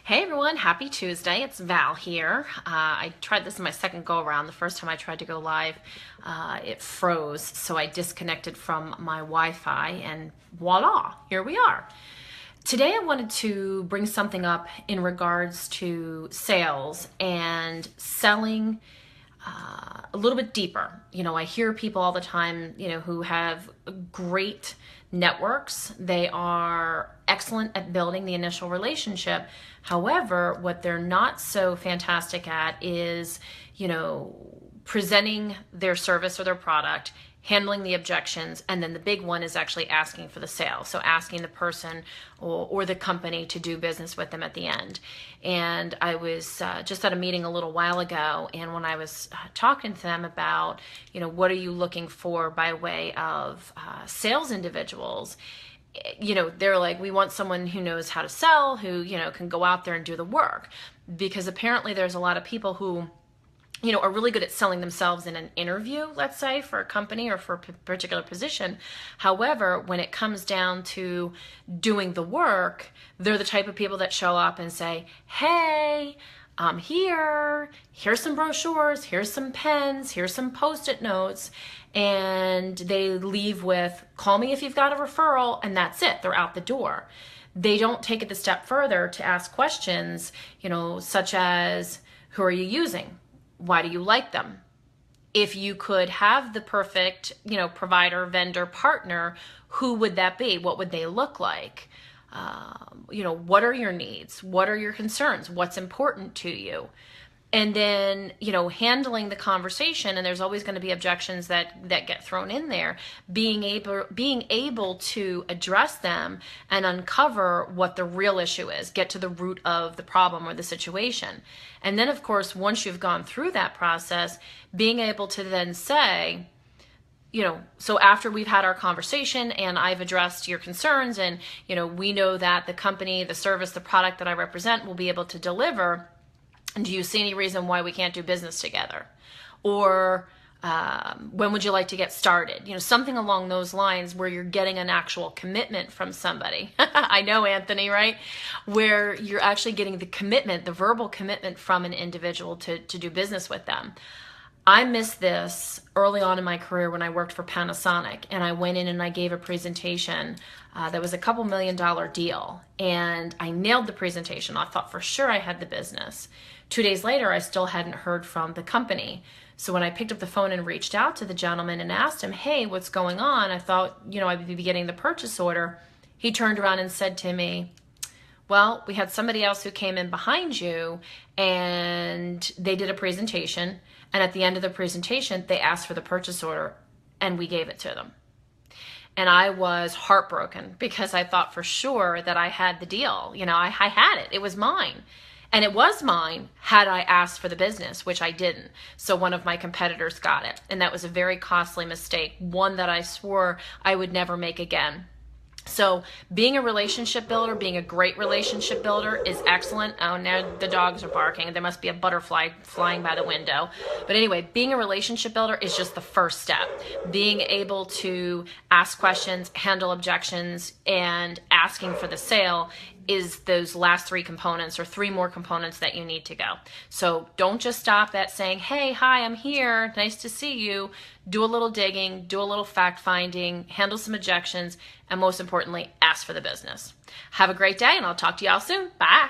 Hey everyone, happy Tuesday. It's Val here. I tried this in my second go around. The first time I tried to go live, it froze, so I disconnected from my Wi-Fi and voila, here we are. Today I wanted to bring something up in regards to sales and selling a little bit deeper. I hear people all the time, who have great networks. They are excellent at building the initial relationship. However, what they're not so fantastic at is, presenting their service or their product, handling the objections, and then the big one is actually asking for the sale. So asking the person or the company to do business with them at the end. And I was just at a meeting a little while ago, and when I was talking to them about, what are you looking for by way of sales individuals, they're like, we want someone who knows how to sell, who, can go out there and do the work. Because apparently there's a lot of people who are really good at selling themselves in an interview, let's say, for a company or for a particular position. However, when it comes down to doing the work, they're the type of people that show up and say, hey, I'm here, here's some brochures, here's some pens, here's some Post-it notes, and they leave with, call me if you've got a referral, and that's it, they're out the door. They don't take it a step further to ask questions, such as, who are you using? Why do you like them? If you could have the perfect, provider, vendor, partner, who would that be? What would they look like? What are your needs? What are your concerns? What's important to you? And then, handling the conversation, and there's always going to be objections that get thrown in there, being able to address them and uncover what the real issue is, get to the root of the problem or the situation. And then, of course, once you've gone through that process, being able to then say, so after we've had our conversation and I've addressed your concerns and, we know that the company, the service, the product that I represent will be able to deliver, do you see any reason why we can't do business together? Or when would you like to get started? Something along those lines where you're getting an actual commitment from somebody. I know, Anthony, right? Where you're actually getting the commitment, the verbal commitment from an individual to do business with them. I missed this early on in my career when I worked for Panasonic, and I went in and I gave a presentation that was a couple $1 million deal, and I nailed the presentation. I thought for sure I had the business. 2 days later, I still hadn't heard from the company. So when I picked up the phone and reached out to the gentleman and asked him, hey, what's going on? I thought, I'd be getting the purchase order. He turned around and said to me, well, we had somebody else who came in behind you and they did a presentation. And at the end of the presentation, they asked for the purchase order and we gave it to them. And I was heartbroken because I thought for sure that I had the deal. I had it. It was mine. And it was mine had I asked for the business, which I didn't. So one of my competitors got it. And that was a very costly mistake, one that I swore I would never make again. So being a relationship builder, being a great relationship builder is excellent. Oh, now the dogs are barking. There must be a butterfly flying by the window. But anyway, being a relationship builder is just the first step. Being able to ask questions, handle objections, and asking for the sale is those last three components or three more components that you need to go. So don't just stop at saying, hey, hi, I'm here. Nice to see you. Do a little digging, do a little fact finding, handle some objections, and most importantly, ask for the business. Have a great day, and I'll talk to y'all soon. Bye.